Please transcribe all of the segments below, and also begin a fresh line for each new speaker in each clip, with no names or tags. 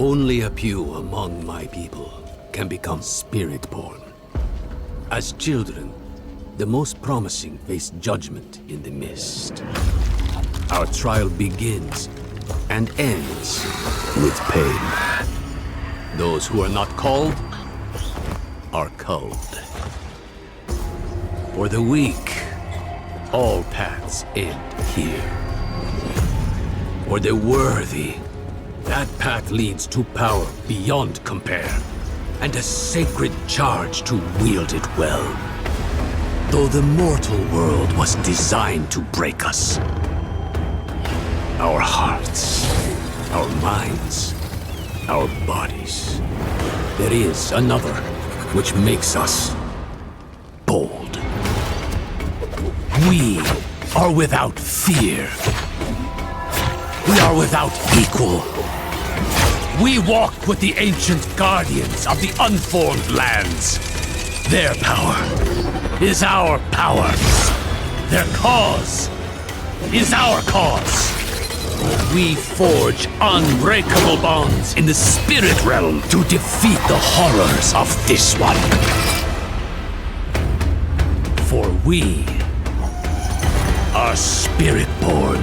Only a few among my people can become spirit-born. As children, the most promising face judgment in the mist. Our trial begins and ends with pain. Those who are not called are culled. For the weak, all paths end here. For the worthy, that path leads to power beyond compare, and a sacred charge to wield it well. Though the mortal world was designed to break us, our hearts, our minds, our bodies, there is another which makes us bold. We are without fear. We are without equal. We walk with the ancient guardians of the unformed lands. Their power is our power. Their cause is our cause. We forge unbreakable bonds in the spirit realm to defeat the horrors of this one. For we are spirit-born.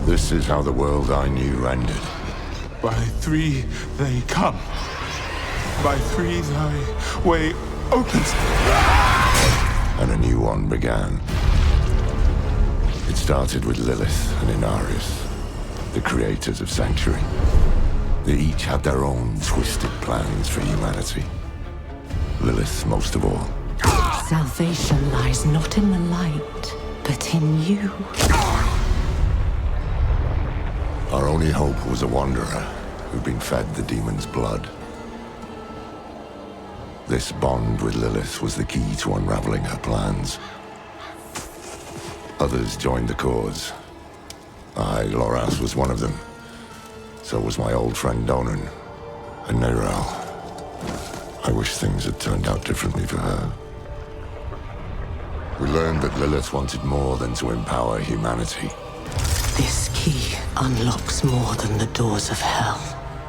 This is how the world I knew ended.
By three they come. By three thy way opens.
And a new one began. It started with Lilith and Inarius, the creators of Sanctuary. They each had their own twisted plans for humanity. Lilith most of all.
Salvation lies not in the light, but in you.
Our only hope was a wanderer who'd been fed the demon's blood. This bond with Lilith was the key to unraveling her plans. Others joined the cause. I, Loras, was one of them. So was my old friend Donan and Neyrelle. I wish things had turned out differently for her. We learned that Lilith wanted more than to empower humanity.
This key unlocks more than the doors of hell.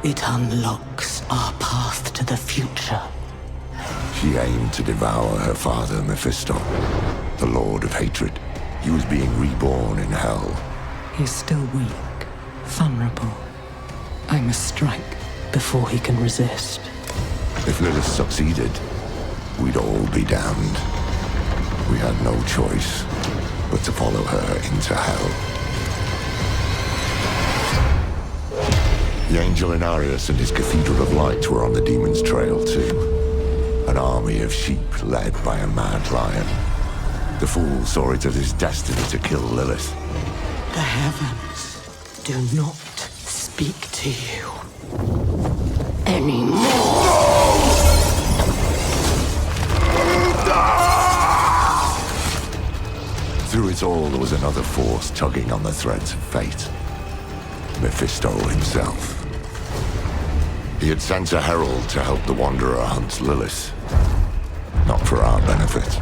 It unlocks our path to the future.
She aimed to devour her father, Mephisto, the Lord of Hatred. He was being reborn in hell.
He's still weak, vulnerable. I must strike before he can resist.
If Lilith succeeded, we'd all be damned. We had no choice but to follow her into hell. The Angel Inarius and his Cathedral of Light were on the demon's trail too. An army of sheep led by a mad lion. The fool saw it as his destiny to kill Lilith.
The heavens do not speak to you anymore.
Through it all, there was another force tugging on the threads of fate. Mephisto himself. He had sent a herald to help the Wanderer hunt Lilith. Not for our benefit,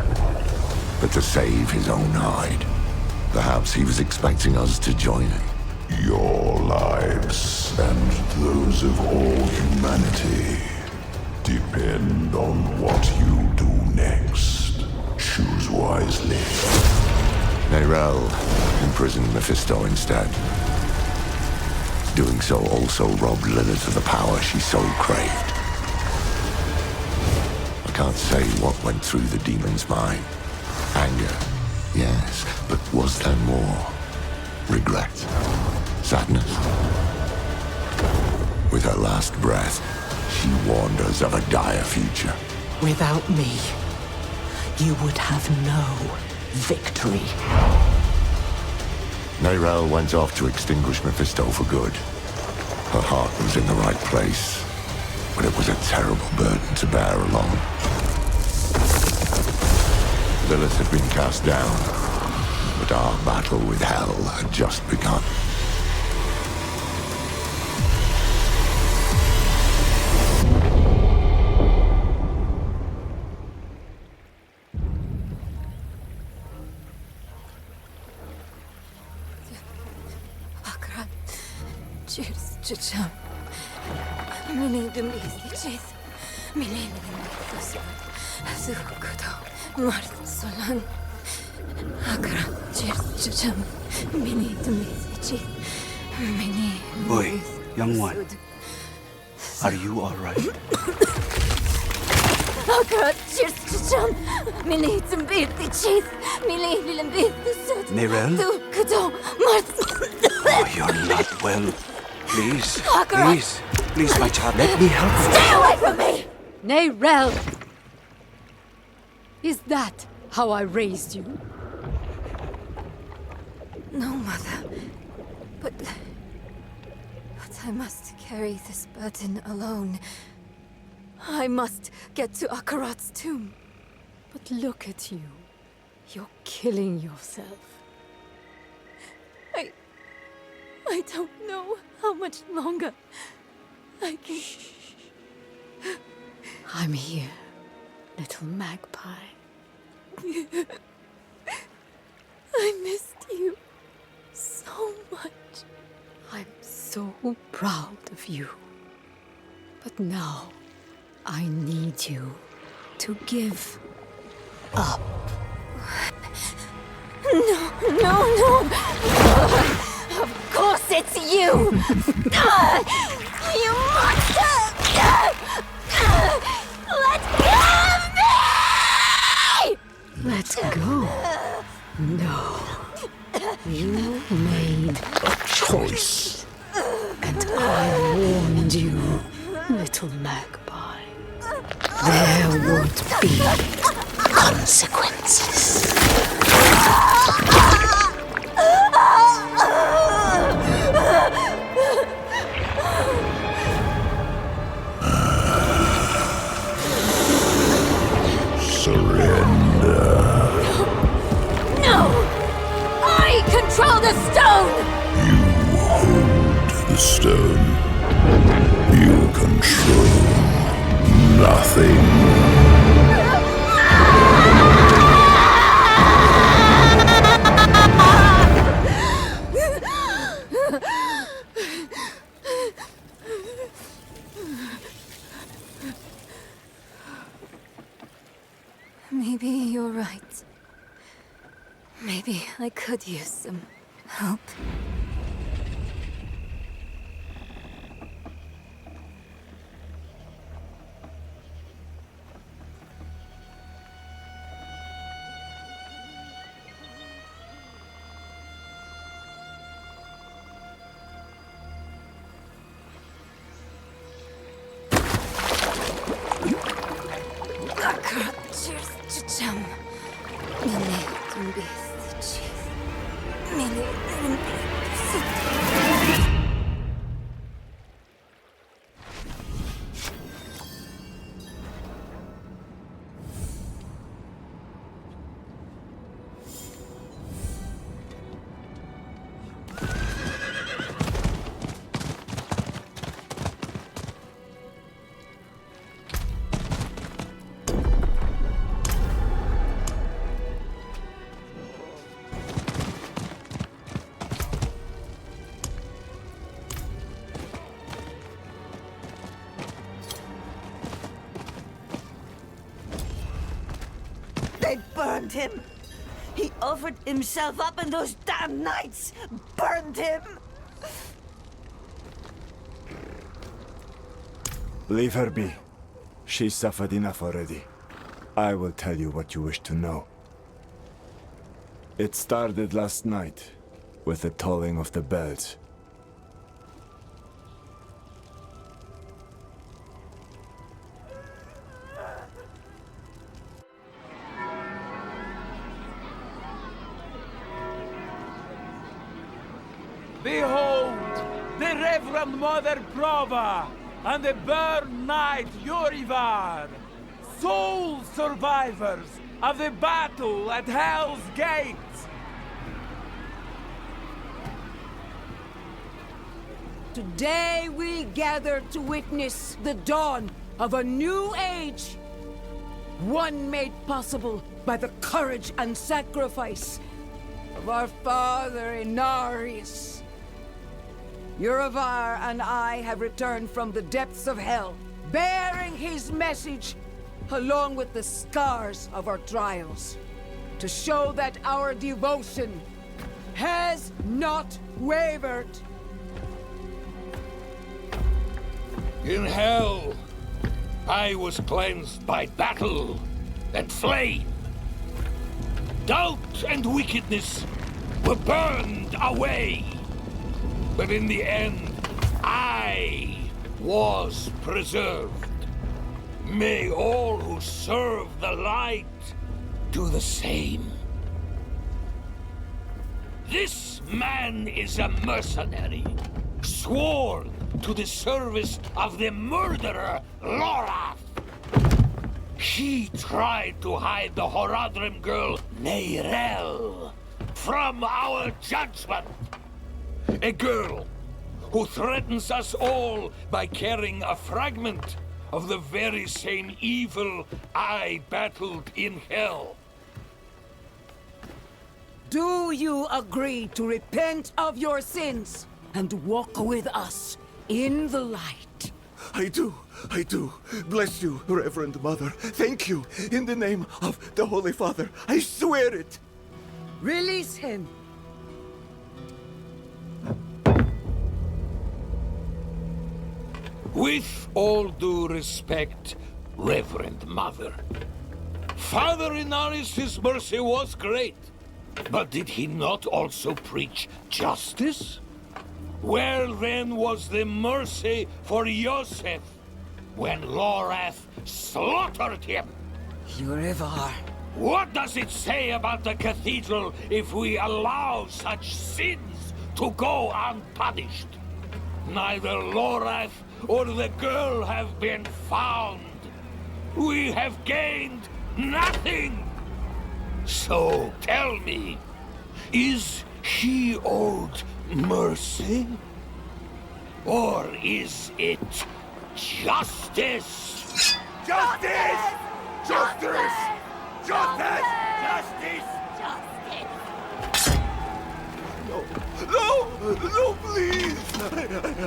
but to save his own hide. Perhaps he was expecting us to join him.
Your lives and those of all humanity depend on what you do next. Choose wisely.
Neyrelle imprisoned Mephisto instead. Doing so also robbed Lilith of the power she so craved. I can't say what went through the demon's mind. Anger, yes, but was there more? Regret? Sadness? With her last breath, she warned us of a dire future.
Without me, you would have no victory.
Neyrelle went off to extinguish Mephisto for good. Her heart was in the right place, but it was a terrible burden to bear alone. Lilith had been cast down, but our battle with Hell had just begun.
Cheers, Chicham. Many Demis, Many Sukudo, Mart Solan. Akra, cheers, Chicham. Many Demis, Many.
Boy, young one, are you all right?
Akra, cheers, Chicham. Many Demis, Many Demis,
Neyrelle?
Sukudo, Mart.
Oh, you're not well. Please,
Akira!
please, my child, let me help you.
Stay away from me!
Neyrelle! Is that how I raised you?
No, Mother. But I must carry this burden alone. I must get to Akarat's tomb.
But look at you. You're killing yourself.
I don't know how much longer I can...
I'm here, little magpie.
I missed you so much.
I'm so proud of you. But now, I need you to give up.
No! Of course it's you! You monster! Let go of me!
Let go. No. You made a choice. And I warned you, little magpie. There would be consequences.
Surrender.
No! I control the stone!
You hold the stone. You control nothing.
Maybe you're right. Maybe I could use some help. Cheers, Chicham. Mene tumbis, cheese. Mene
They burned him! He offered himself up and those damn knights burned him!
Leave her be. She suffered enough already. I will tell you what you wish to know. It started last night, with the tolling of the bells.
the Reverend Mother Prova, and the Burn Knight Yorivar, sole survivors of the battle at Hell's Gate.
Today we gather to witness the dawn of a new age. One made possible by the courage and sacrifice of our father Inarius. Yorivar and I have returned from the depths of hell, bearing his message along with the scars of our trials, to show that our devotion has not wavered.
In hell, I was cleansed by battle and flame. Doubt and wickedness were burned away. But in the end, I was preserved. May all who serve the light do the same. This man is a mercenary, sworn to the service of the murderer, Lorath. He tried to hide the Horadrim girl, Neyrel, from our judgment. A girl who threatens us all by carrying a fragment of the very same evil I battled in hell.
Do you agree to repent of your sins and walk with us in the light?
I do. Bless you, Reverend Mother. Thank you. In the name of the Holy Father, I swear it.
Release him.
With all due respect, Reverend Mother, Father Inarius' mercy was great, but did he not also preach justice? Where then was the mercy for Yosef when Lorath slaughtered him?
Yorivar.
What does it say about the cathedral if we allow such sins to go unpunished? Neither Lorath or the girl have been found. We have gained nothing. So tell me, is he owed mercy? Or is it justice?
Justice! Justice! Justice! Justice! No, please!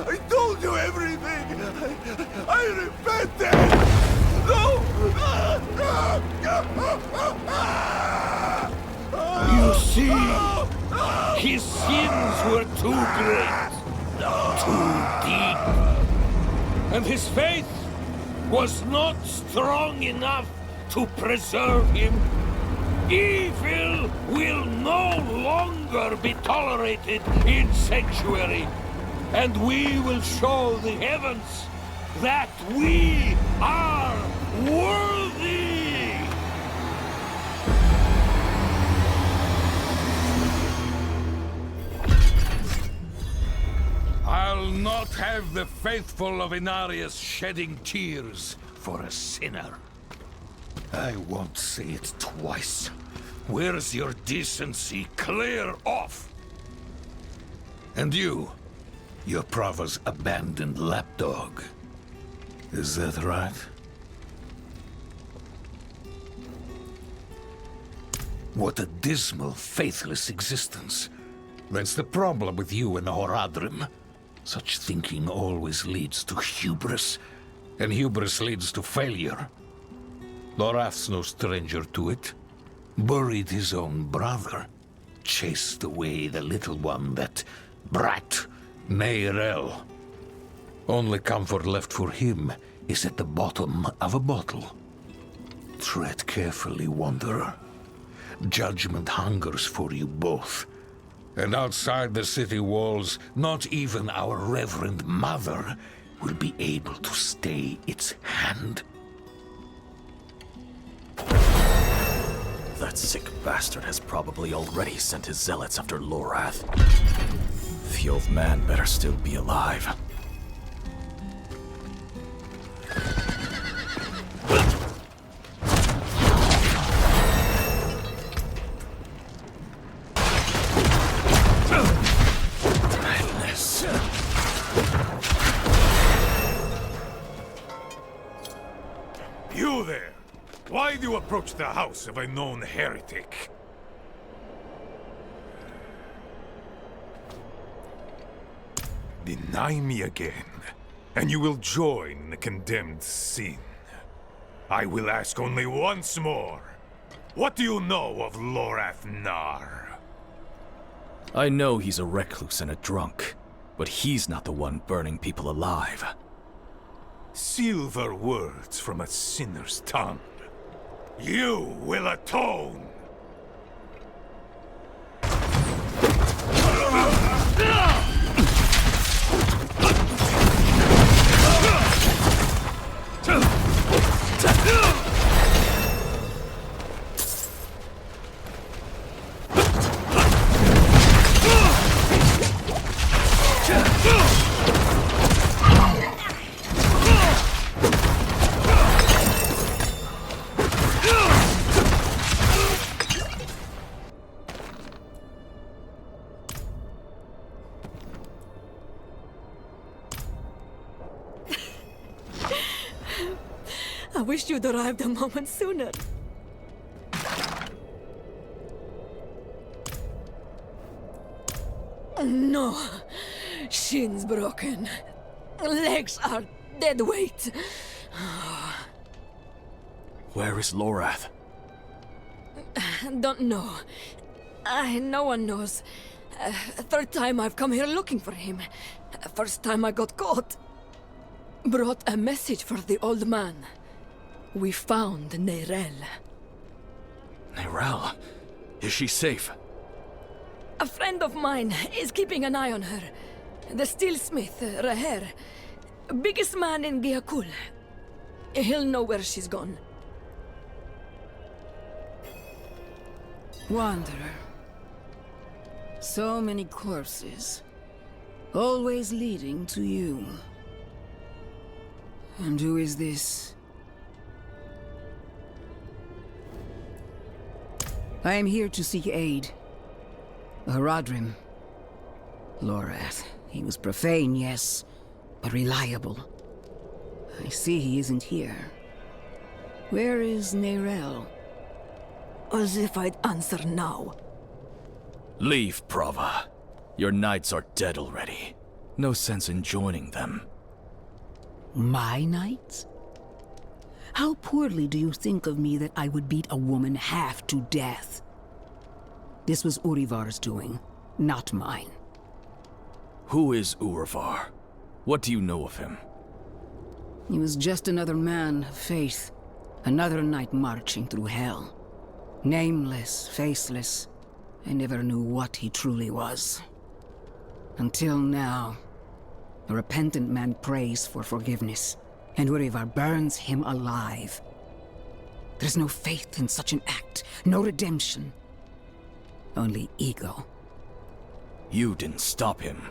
I told you everything! I repented! No!
You see, his sins were too great, too deep, and his faith was not strong enough to preserve him. Evil will no longer be tolerated in Sanctuary, and we will show the heavens that we are worthy! I'll not have the faithful of Inarius shedding tears for a sinner. I won't say it twice. Where's your decency? Clear off! And you, you're Prava's abandoned lapdog. Is that right? What a dismal, faithless existence. That's the problem with you and Horadrim. Such thinking always leads to hubris, and hubris leads to failure. Lorath's no stranger to it. Buried his own brother. Chased away the little one, that brat, Neyrel. Only comfort left for him is at the bottom of a bottle. Tread carefully, Wanderer. Judgment hungers for you both. And outside the city walls, not even our Reverend Mother will be able to stay its hand.
That sick bastard has probably already sent his zealots after Lorath. The old man better still be alive.
You there! Why do you approach the house of a known heretic? Deny me again, and you will join the condemned sin. I will ask only once more. What do you know of Lorath Nar?
I know he's a recluse and a drunk, but he's not the one burning people alive.
Silver words from a sinner's tongue. You will atone!
I wish you'd arrived a moment sooner. No. Shins broken. Legs are dead weight.
Where is Lorath?
Don't know. No one knows. Third time I've come here looking for him. First time I got caught. Brought a message for the old man. We found Neyrelle.
Neyrelle? Is she safe?
A friend of mine is keeping an eye on her. The steelsmith, Raher. Biggest man in Giakul. He'll know where she's gone.
Wanderer. So many corpses. Always leading to you. And who is this? I am here to seek aid. Horadrim. Lorath. He was profane, yes, but reliable. I see he isn't here. Where is Neyrelle?
As if I'd answer now.
Leave, Prava. Your knights are dead already. No sense in joining them.
My knights? How poorly do you think of me that I would beat a woman half to death? This was Urivar's doing, not mine.
Who is Urivar? What do you know of him?
He was just another man of faith. Another knight marching through hell. Nameless, faceless. I never knew what he truly was. Until now. A repentant man prays for forgiveness, and Urivar burns him alive. There's no faith in such an act, no redemption. Only ego.
You didn't stop him.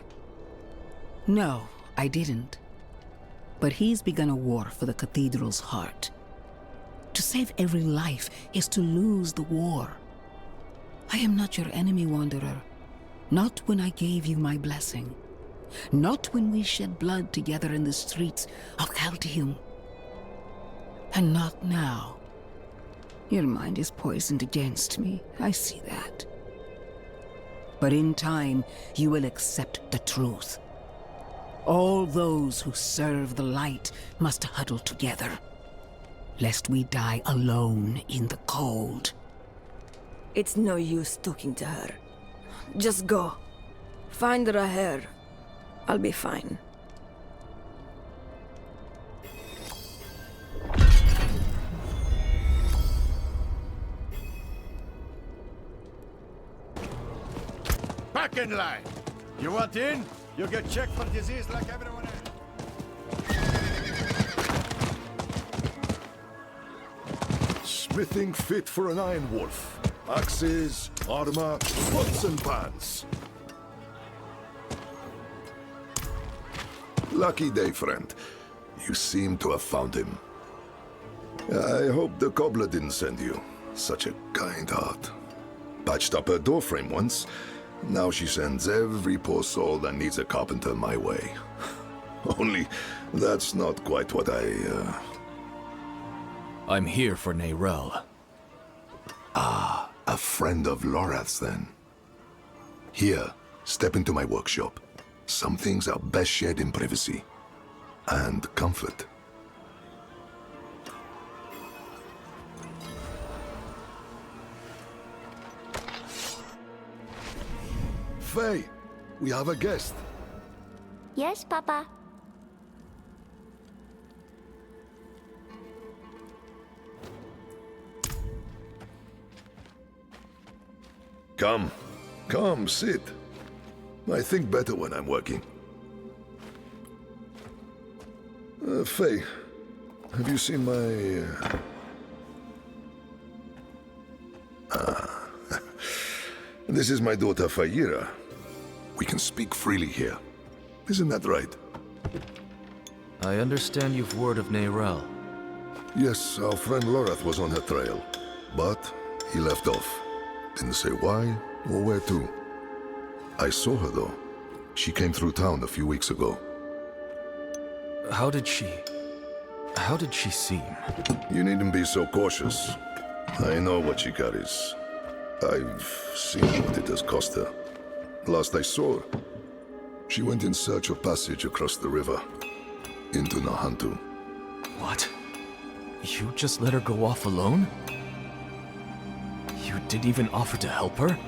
No, I didn't. But he's begun a war for the cathedral's heart. To save every life is to lose the war. I am not your enemy, Wanderer. Not when I gave you my blessing. Not when we shed blood together in the streets of Caldeum. And not now. Your mind is poisoned against me, I see that. But in time, you will accept the truth. All those who serve the light must huddle together, lest we die alone in the cold.
It's no use talking to her. Just go. Find Raher. I'll be fine.
Back in line. You want in? You get checked for disease like everyone else.
Smithing fit for an Iron Wolf. Axes, armor, pots and pans. Lucky day, friend. You seem to have found him. I hope the cobbler didn't send you. Such a kind heart. Patched up her doorframe once. Now she sends every poor soul that needs a carpenter my way. Only, that's not quite what
I'm here for Neyrelle.
Ah, a friend of Lorath's then. Here, step into my workshop. Some things are best shared in privacy. And comfort. Faye, we have a guest.
Yes, Papa.
Come, sit. I think better when I'm working. Faye, have you seen my... This is my daughter Fayira. We can speak freely here. Isn't that right?
I understand you've word of Neyrelle.
Yes, our friend Lorath was on her trail. But he left off. Didn't say why or where to. I saw her though. She came through town a few weeks ago.
How did she seem?
You needn't be so cautious. I know what she carries. I've seen what it has cost her. Last I saw her, she went in search of passage across the river, into Nahantu.
What? You just let her go off alone? You didn't even offer to help her?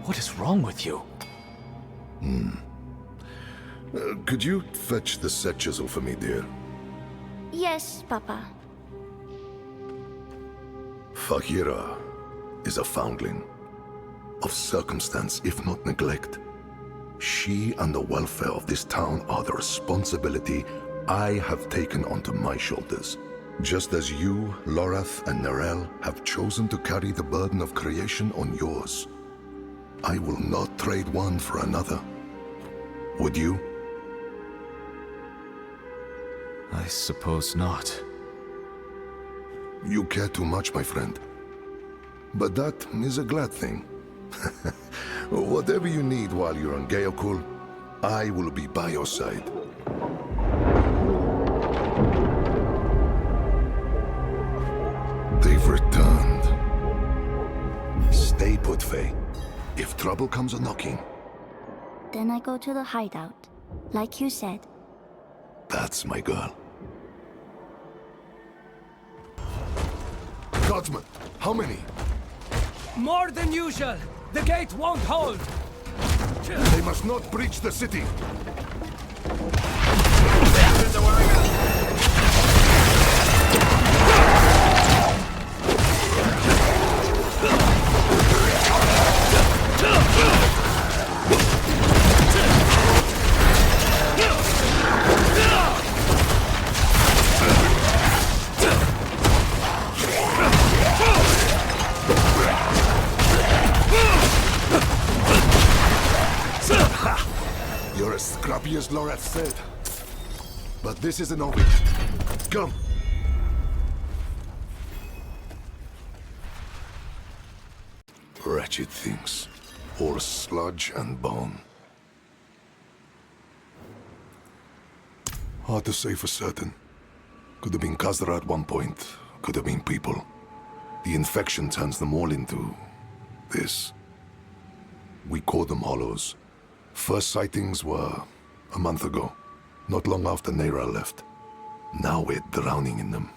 What is wrong with you?
Could you fetch the set chisel for me, dear?
Yes, Papa.
Fahira is a foundling. Of circumstance, if not neglect. She and the welfare of this town are the responsibility I have taken onto my shoulders. Just as you, Lorath, and Neyrelle have chosen to carry the burden of creation on yours. I will not trade one for another. Would you?
I suppose not.
You care too much, my friend. But that is a glad thing. Whatever you need while you're on Geokul, I will be by your side. They've returned. Stay put, Faye. If trouble comes a-knocking...
Then I go to the hideout, like you said.
That's my girl. Guardsmen, how many?
More than usual. The gate won't hold.
They must not breach the city. You're as scrappy as Lorath said. But this isn't over. Come. Wretched things. All sludge and bone. Hard to say for certain. Could have been Khazra at one point. Could have been people. The infection turns them all into... this. We call them Hollows. First sightings were a month ago, not long after Neyrelle left. Now we're drowning in them.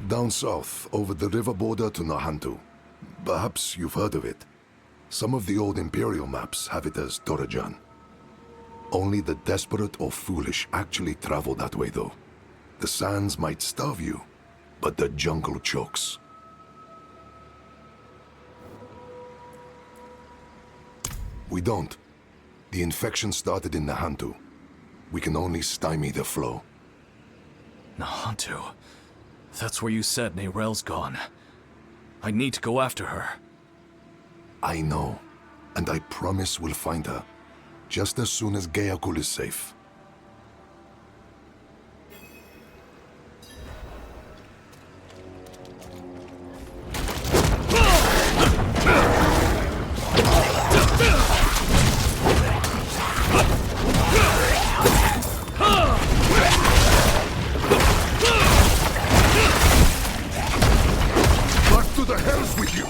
Down south, over the river border to Nahantu. Perhaps you've heard of it. Some of the old Imperial maps have it as Torajan. Only the desperate or foolish actually travel that way, though. The sands might starve you, but the jungle chokes. We don't. The infection started in Nahantu. We can only stymie the flow.
Nahantu? That's where you said Neyrelle's gone. I need to go after her.
I know. and I promise we'll find her, just as soon as Geakul is safe.
Back to the hells with you!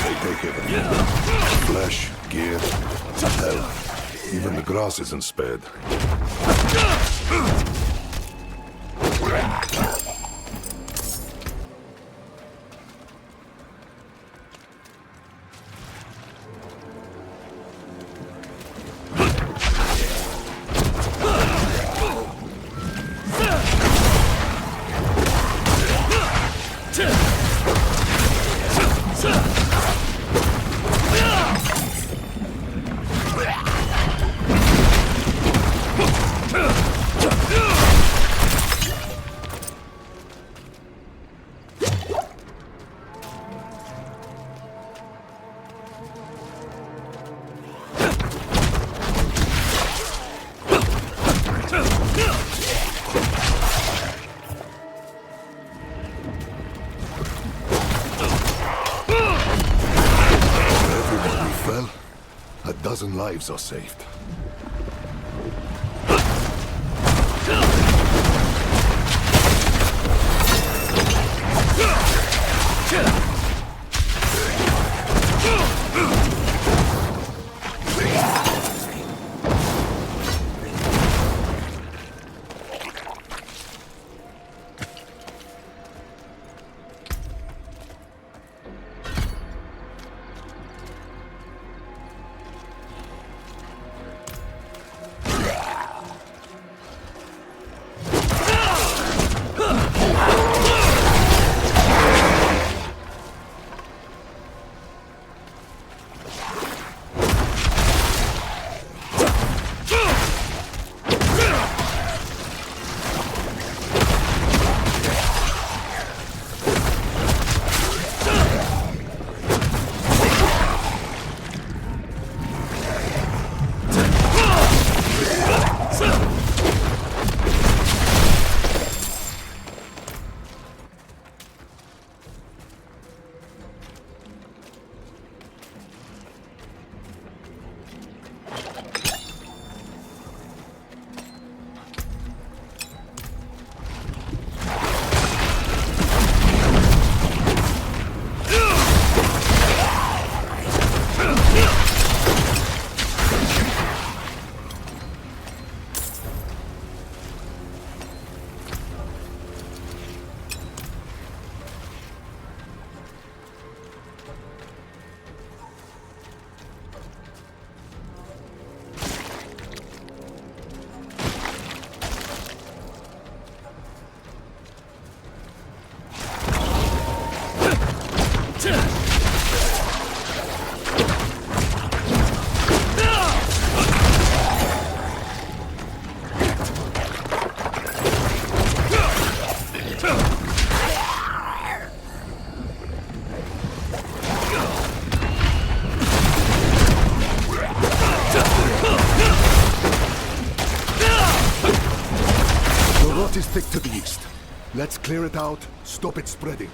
They take everything. Flesh, gear, hell. Even the grass isn't spared. A dozen lives are saved. Is thick to the east. Let's clear it out, stop it spreading.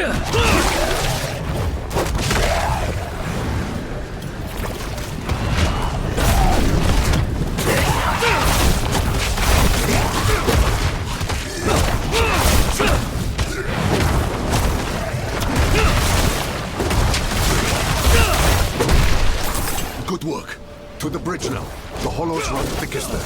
Good work. To the bridge now. The Hollow's right thickest there.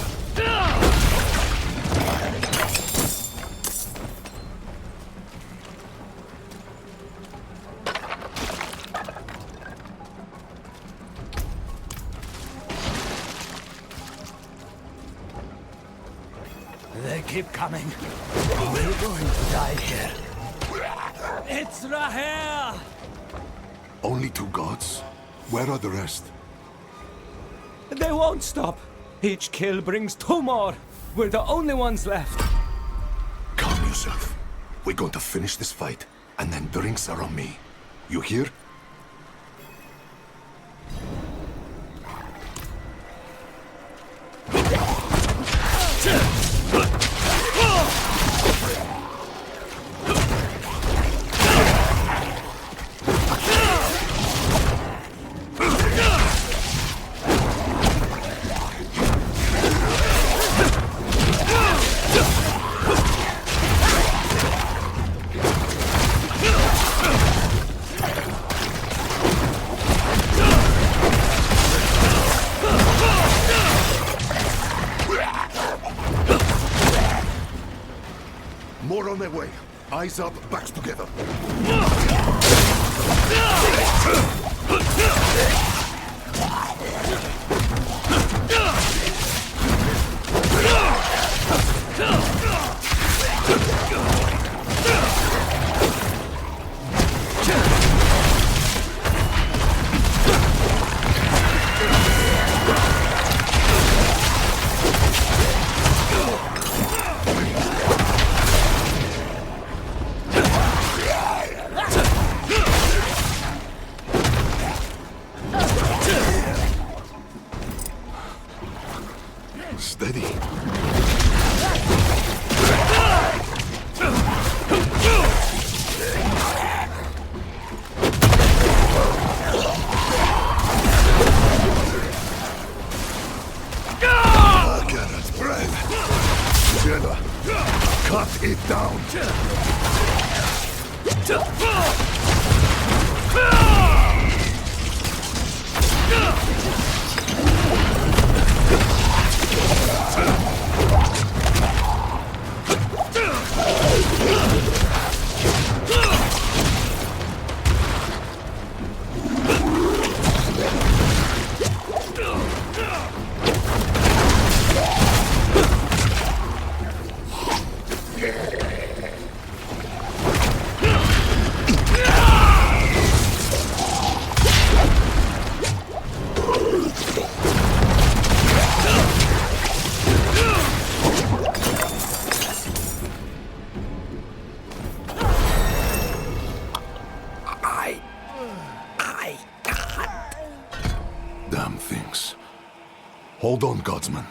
They keep coming. We're going to die here. It's Rahel!
Only 2 gods? Where are the rest?
They won't stop. Each kill brings 2 more. We're the only ones left.
Calm yourself. We're going to finish this fight, and then drinks are on me. You hear? More on their way. Eyes up, backs together. Steady. Look at its breath. Together. Cut it down. Damn things. Hold on, Godsman.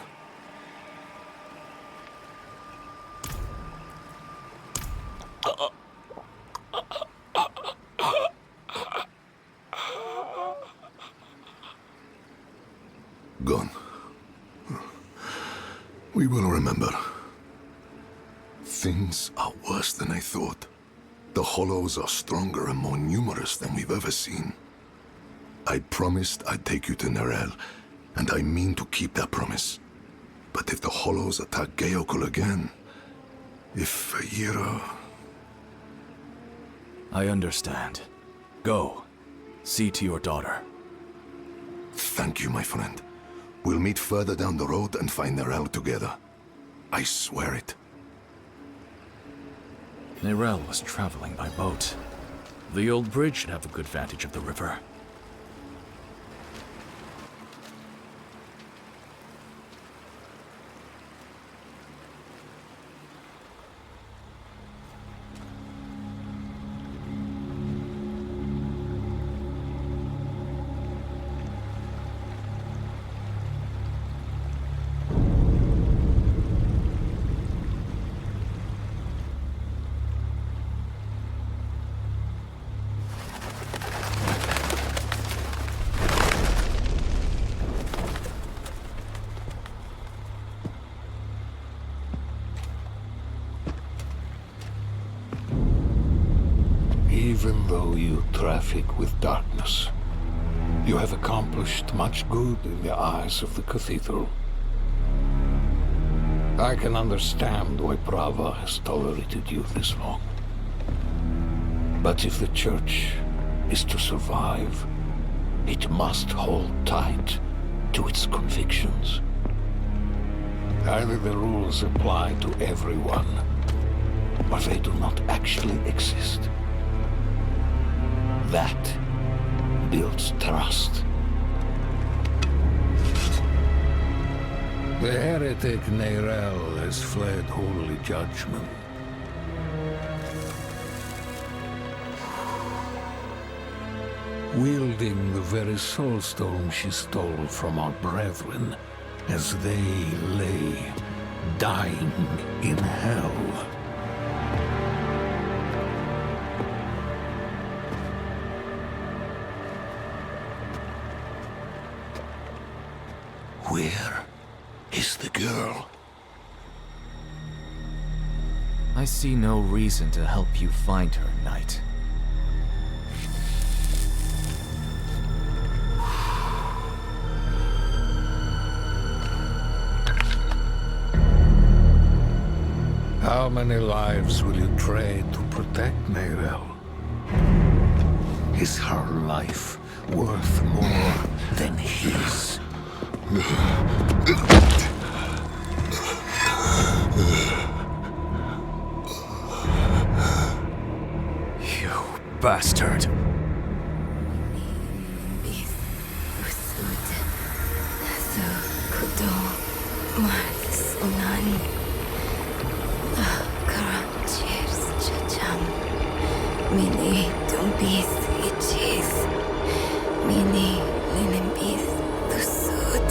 Gone. We will remember. Things are worse than I thought. The Hollows are stronger and more numerous than we've ever seen. I promised I'd take you to Nerel, and I mean to keep that promise. But if the Hollows attack Geokul again, if Feyira...
I understand. Go. See to your daughter.
Thank you, my friend. We'll meet further down the road and find Nerel together. I swear it.
Nerel was traveling by boat. The old bridge should have a good vantage of the river.
Even though you traffic with darkness, you have accomplished much good in the eyes of the cathedral. I can understand why Prava has tolerated you this long. But if the Church is to survive, it must hold tight to its convictions. Either the rules apply to everyone, or they do not actually exist. That builds trust. The heretic Neyrel has fled holy judgment. Wielding the very soulstone she stole from our brethren as they lay dying in hell. Where is the girl?
I see no reason to help you find her, Knight.
How many lives will you trade to protect Neyrel? Is her life worth more than his?
You bastard!
Mini dumbis itches. Mini linimbis tusud.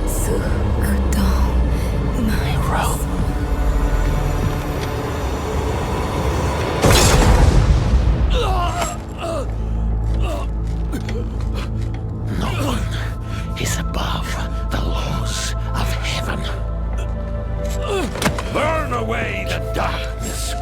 Sukudon my realm.
No one is above the laws of heaven. Burn away the darkness.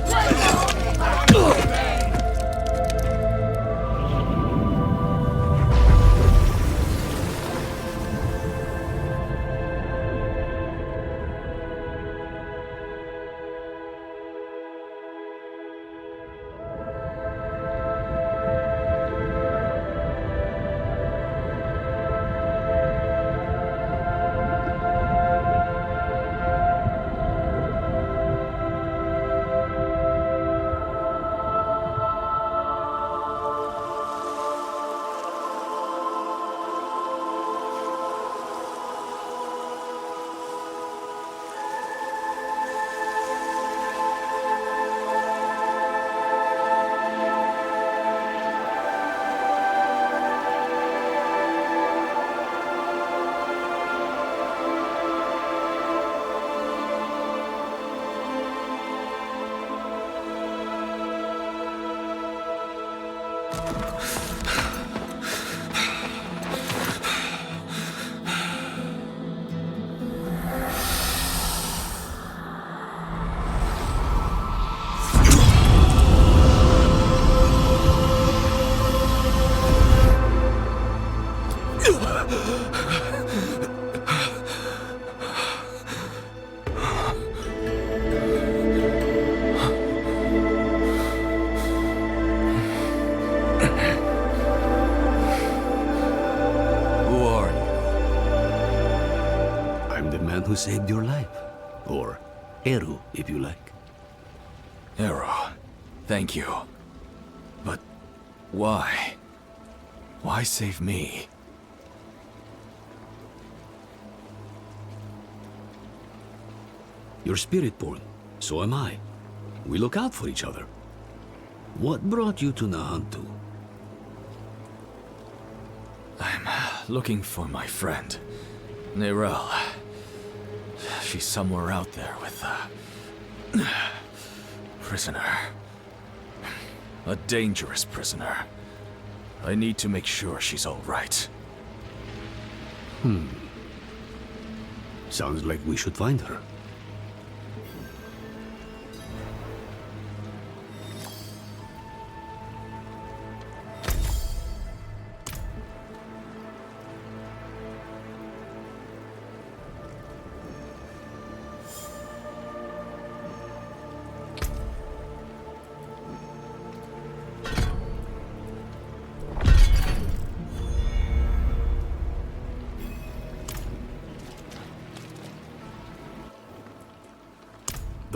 Who saved your life. Or Eru, if you like.
Eru, thank you. But why? Why save me?
You're spirit-born. So am I. We look out for each other. What brought you to Nahantu?
I'm looking for my friend, Neyrel. She's somewhere out there with a prisoner. A dangerous prisoner. I need to make sure she's all right.
Sounds like we should find her.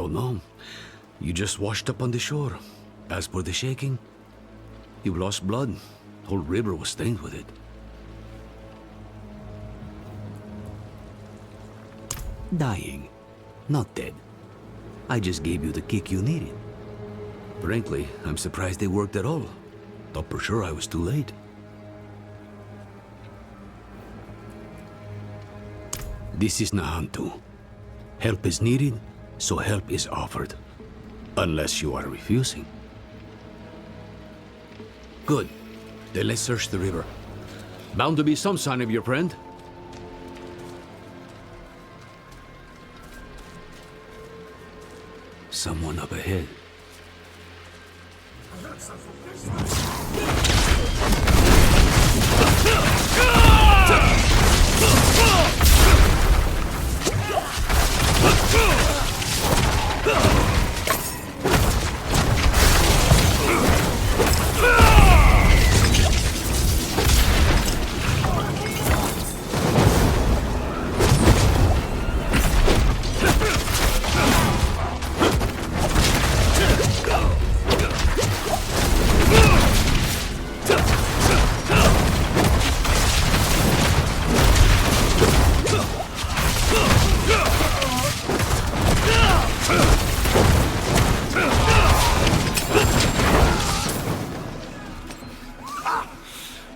don't know. You just washed up on the shore. As for the shaking, you lost blood. Whole river was stained with it. Dying, not dead. I just gave you the kick you needed. Frankly, I'm surprised they worked at all. Thought for sure I was too late. This is Nahantu. Help is needed, so help is offered. Unless you are refusing. Good. Then let's search the river. Bound to be some sign of your friend. Someone up ahead.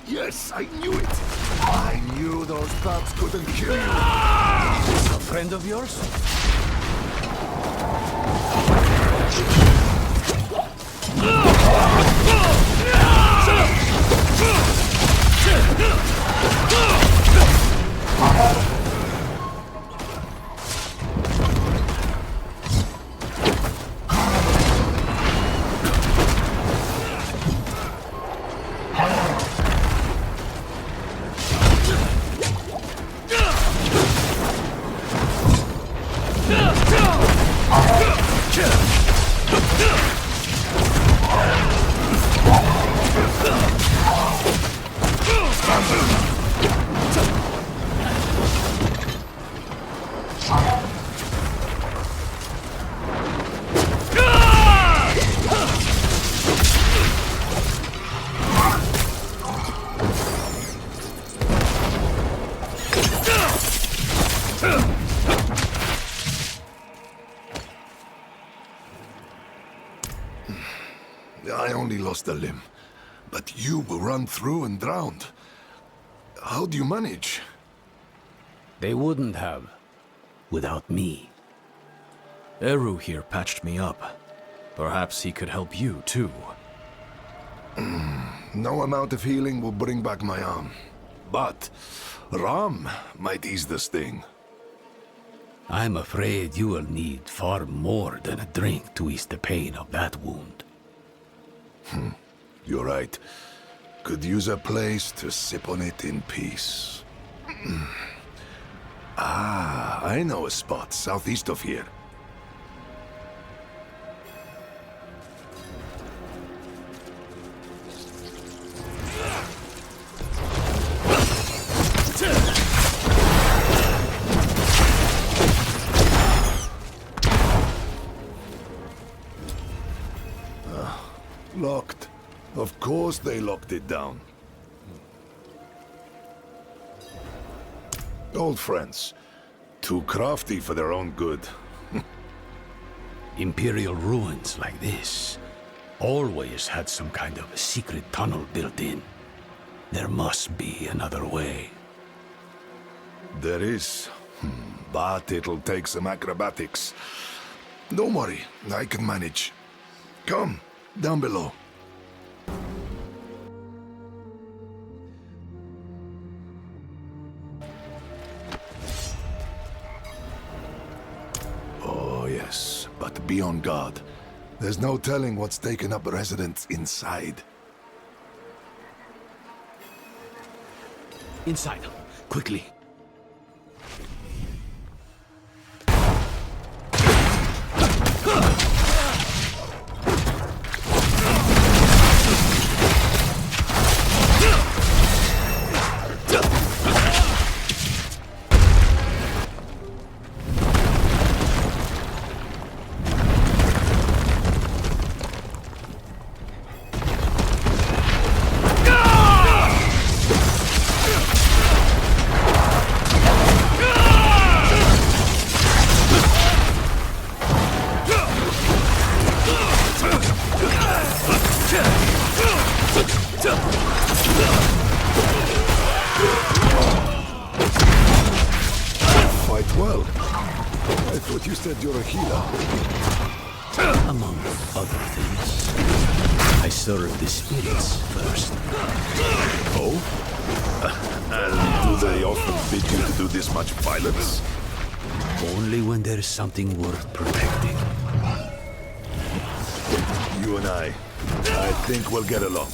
Yes, I knew it! I knew those bats couldn't kill you! A friend of yours? I only lost a limb, but you were run through and drowned. How do you manage?
They wouldn't have, without me. Eru here patched me up. Perhaps he could help you, too.
No amount of healing will bring back my arm. But Ram might ease the sting.
I'm afraid you will need far more than a drink to ease the pain of that wound.
You're right. Could use a place to sip on it in peace. I know a spot southeast of here. Locked. Of course they locked it down. Old friends. Too crafty for their own good.
Imperial ruins like this always had some kind of secret tunnel built in. There must be another way.
There is. But it'll take some acrobatics. Don't worry, I can manage. Come, down below. Oh, yes, but be on guard. There's no telling what's taken up residence inside.
Inside, quickly.
Fight well. I thought you said you're a healer.
Among other things, I serve the spirits first.
Oh? And do they often bid you to do this much violence?
Only when there's something worth protecting.
You and I think we'll get along.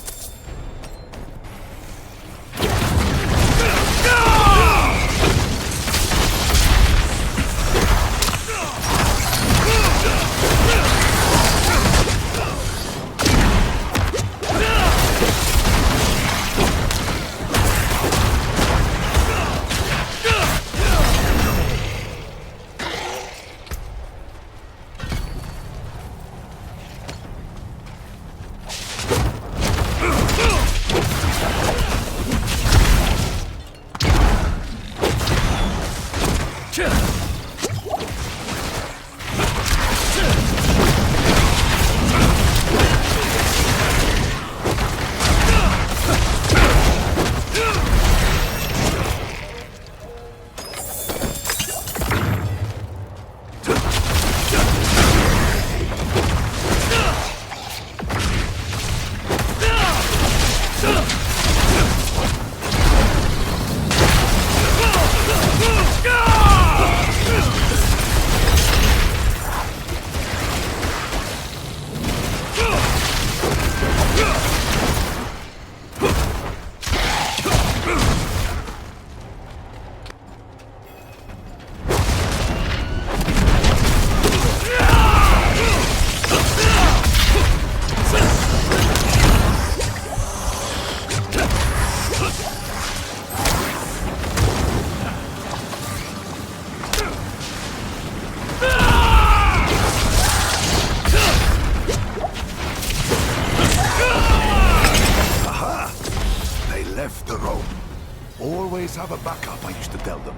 Always have a backup, I used to tell them.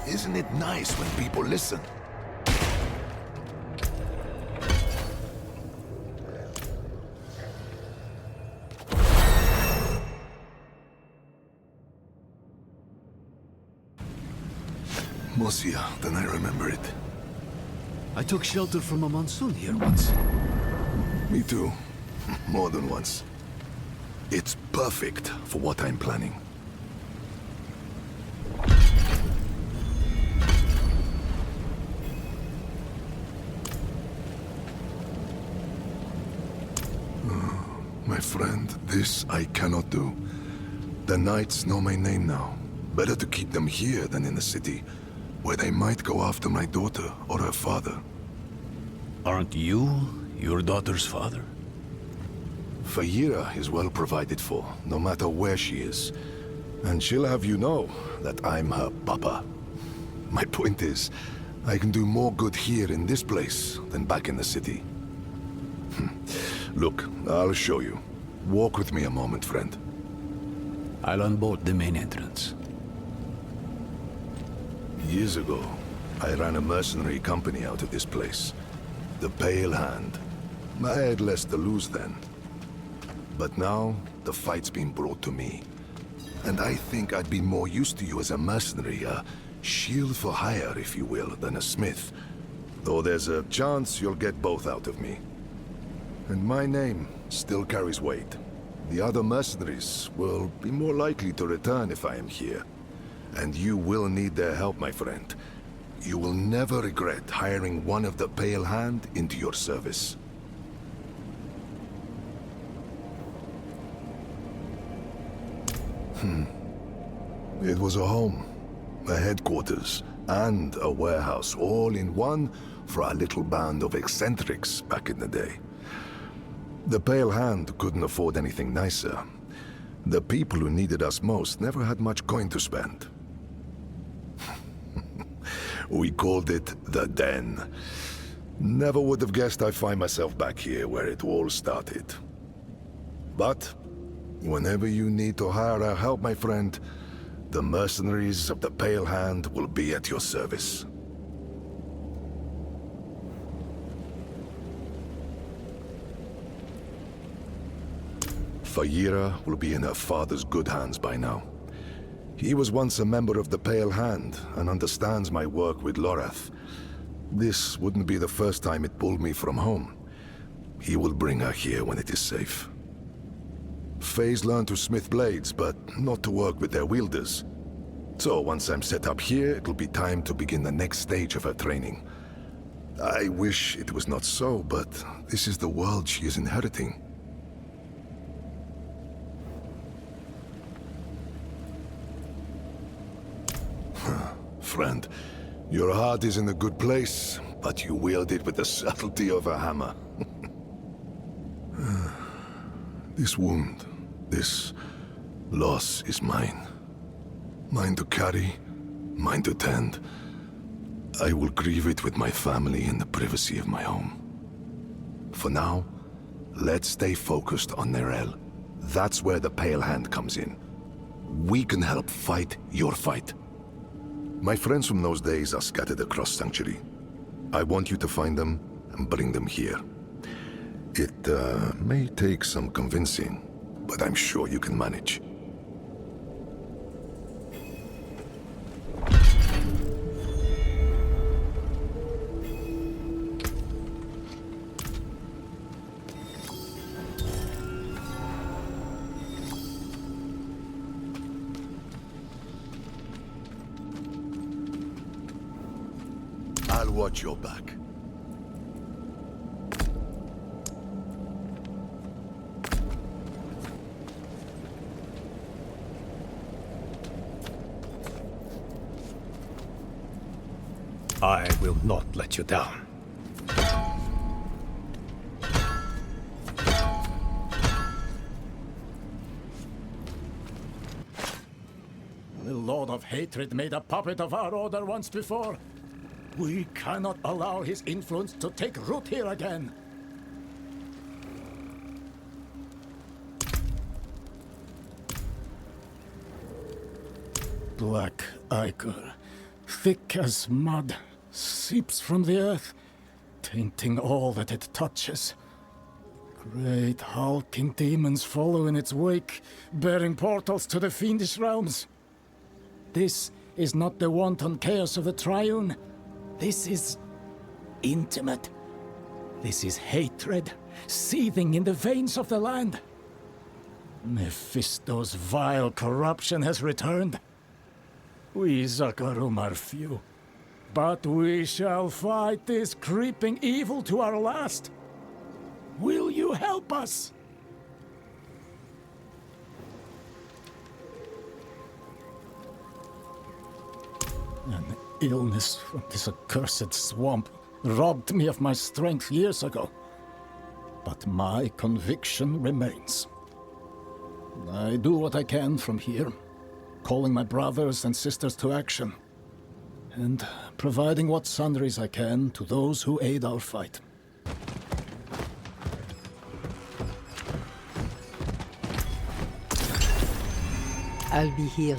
Isn't it nice when people listen? Mosia, then I remember it.
I took shelter from a monsoon here once.
Me too. More than once. It's perfect for what I'm planning. My friend, this I cannot do. The knights know my name now. Better to keep them here than in the city, where they might go after my daughter or her father.
Aren't you your daughter's father?
Fayira is well provided for, no matter where she is. And she'll have you know that I'm her papa. My point is, I can do more good here in this place than back in the city. Look, I'll show you. Walk with me a moment, friend.
I'll unbolt the main entrance.
Years ago, I ran a mercenary company out of this place. The Pale Hand. I had less to lose then. But now, the fight's been brought to me. And I think I'd be more used to you as a mercenary, a shield for hire, if you will, than a smith. Though there's a chance you'll get both out of me. And my name still carries weight. The other mercenaries will be more likely to return if I am here. And you will need their help, my friend. You will never regret hiring one of the Pale Hand into your service. It was a home, a headquarters, and a warehouse all in one for a little band of eccentrics back in the day. The Pale Hand couldn't afford anything nicer. The people who needed us most never had much coin to spend. We called it the Den. Never would have guessed I'd find myself back here where it all started. But whenever you need to hire our help, my friend, the mercenaries of the Pale Hand will be at your service. Fajira will be in her father's good hands by now. He was once a member of the Pale Hand and understands my work with Lorath. This wouldn't be the first time it pulled me from home. He will bring her here when it is safe. Faye's learned to smith blades, but not to work with their wielders. So once I'm set up here, it'll be time to begin the next stage of her training. I wish it was not so, but this is the world she is inheriting. Friend, your heart is in a good place, but you wield it with the subtlety of a hammer. This wound, this loss is mine. Mine to carry, mine to tend. I will grieve it with my family in the privacy of my home. For now, let's stay focused on Nerel. That's where the Pale Hand comes in. We can help fight your fight. My friends from those days are scattered across Sanctuary. I want you to find them and bring them here. It may take some convincing, but I'm sure you can manage. I'll watch your back.
I will not let you down.
The Lord of Hatred made a puppet of our order once before. We cannot allow his influence to take root here again. Black ichor, thick as mud, seeps from the earth, tainting all that it touches. Great hulking demons follow in its wake, bearing portals to the fiendish realms. This is not the wanton chaos of the Triune. This is intimate. This is hatred, seething in the veins of the land. Mephisto's vile corruption has returned. We Zakarum are few, but we shall fight this creeping evil to our last. Will you help us? An illness from this accursed swamp robbed me of my strength years ago. But my conviction remains. I do what I can from here, calling my brothers and sisters to action, and providing what sundries I can to those who aid our fight.
I'll be here.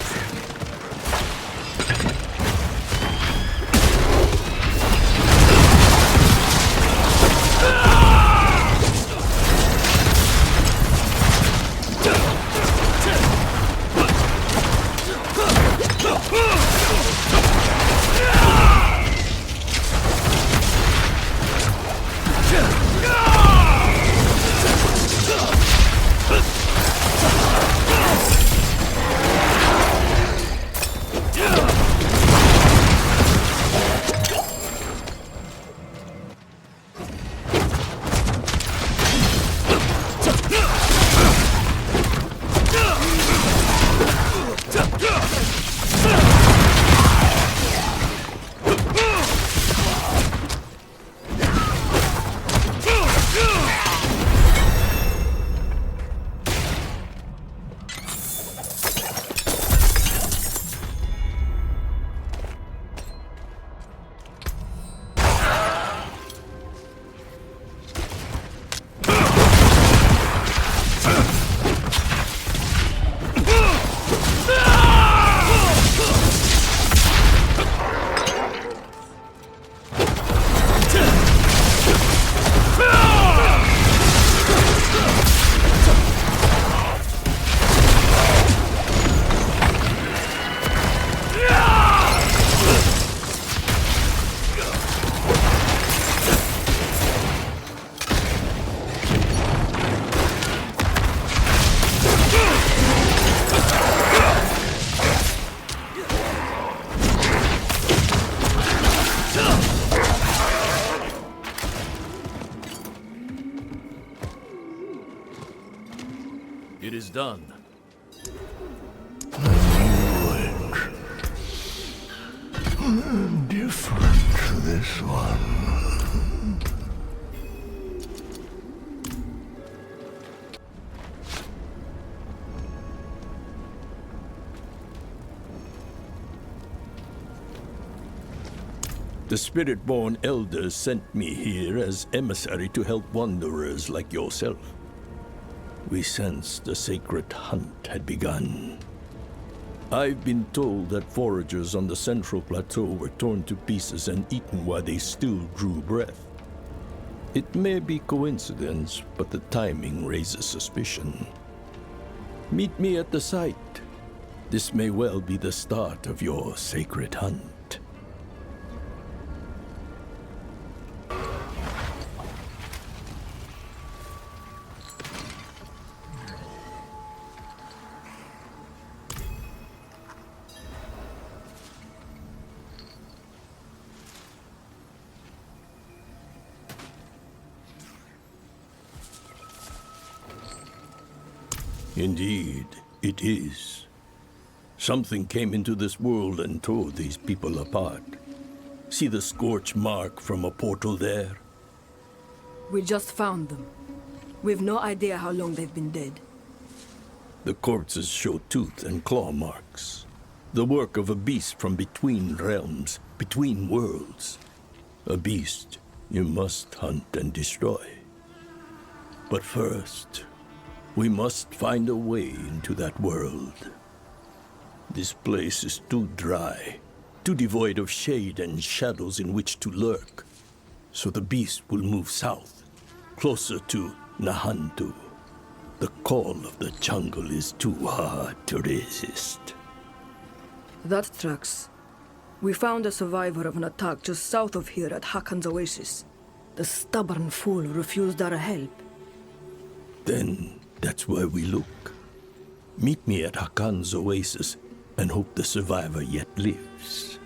It is done.
Different to this one.
The Spirit-born elders sent me here as emissary to help wanderers like yourself. We sensed the sacred hunt had begun. I've been told that foragers on the central plateau were torn to pieces and eaten while they still drew breath. It may be coincidence, but the timing raises suspicion. Meet me at the site. This may well be the start of your sacred hunt. Indeed, it is. Something came into this world and tore these people apart. See the scorch mark from a portal there?
We just found them. We've no idea how long they've been dead.
The corpses show tooth and claw marks. The work of a beast from between realms, between worlds. A beast you must hunt and destroy. But first, we must find a way into that world. This place is too dry, too devoid of shade and shadows in which to lurk. So the beast will move south, closer to Nahantu. The call of the jungle is too hard to resist.
That tracks. We found a survivor of an attack just south of here at Hakan's Oasis. The stubborn fool refused our help.
Then that's where we look. Meet me at Hakan's Oasis and hope the survivor yet lives.